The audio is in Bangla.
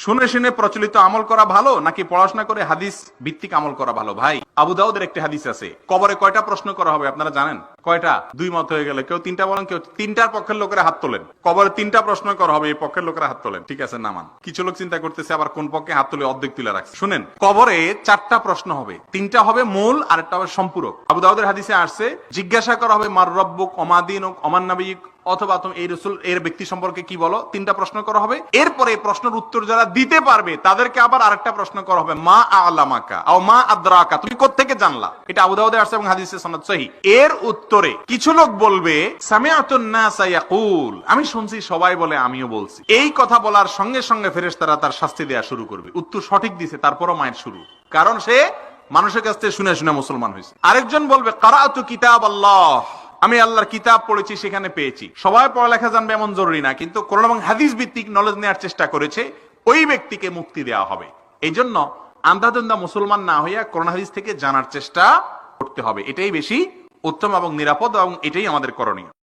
শুনে শুনে প্রচলিত আমল করা ভালো নাকি পড়াশোনা করে হাদিস ভিত্তিক আমল করা ভালো? ভাই, আবু দাউদের একটি হাদিস আছে, কবরে কয়টা প্রশ্ন করা হবে আপনারা জানেন? কয়টা? দুই মত হয়ে গেলে কেউ তিনটা বলেন, কেউ তিনটার পক্ষের লোকেরা হাত তোলেন। কবরে তিনটা প্রশ্ন করা হবে, এই পক্ষের লোকেরা হাত তোলেন। ঠিক আছে, নামান। কিছু লোক চিন্তা করতেছে আবার কোন পক্ষে হাত তুলে অর্ধেক তুলে রাখছে। শুনেন, কবরে চারটা প্রশ্ন হবে, তিনটা হবে মূল আর একটা হবে সম্পূরক। আবু দাউদের হাদিসে আসছে, জিজ্ঞাসা করা হবে মার রব্বুক, ওমা দীনুক, ওমান নবিয়ুক, অথবা তুমি এই রাসূল এর ব্যক্তি সম্পর্কে কি বলো। তিনটা প্রশ্ন করা হবে। এরপরে এই প্রশ্নের উত্তর যারা দিতে পারবে তাদেরকে আবার আরেকটা প্রশ্ন করা হবে, মা আ'লামাকা আও মা আদরাকা, তুমি কোত্থেকে জানলা। এটা আবু দাউদে আসছে এবং হাদিসের সনদ সহিহ। এর উত্তরে কিছু লোক বলবে, সামিআতুন নাসা ইয়াকুল, আমি শুনছি সবাই বলে, আমিও বলছি। এই কথা বলার সঙ্গে সঙ্গে ফেরেশতারা তার শাস্তি দেয়া শুরু করবে। উত্তর সঠিক দিছে, তারপরও মায়ের শুরু, কারণ সে মানুষের কাছ থেকে শুনে শুনে মুসলমান হয়েছে। আরেকজন বলবে, কারাআতু কিতাব আল্লাহ, আমি আল্লাহর কিতাব পড়েছি, সেখানে পেয়েছি। সবাই পড়ালেখা জানবে এমন জরুরি না, কিন্তু কোরআন এবং হাদিস ভিত্তিক নলেজ নেওয়ার চেষ্টা করেছে, ওই ব্যক্তিকে মুক্তি দেওয়া হবে। এই জন্য আন্ধাধুন্ধা মুসলমান না হইয়া কোরআন হাদিস থেকে জানার চেষ্টা করতে হবে। এটাই বেশি উত্তম এবং নিরাপদ, এবং এটাই আমাদের করণীয়।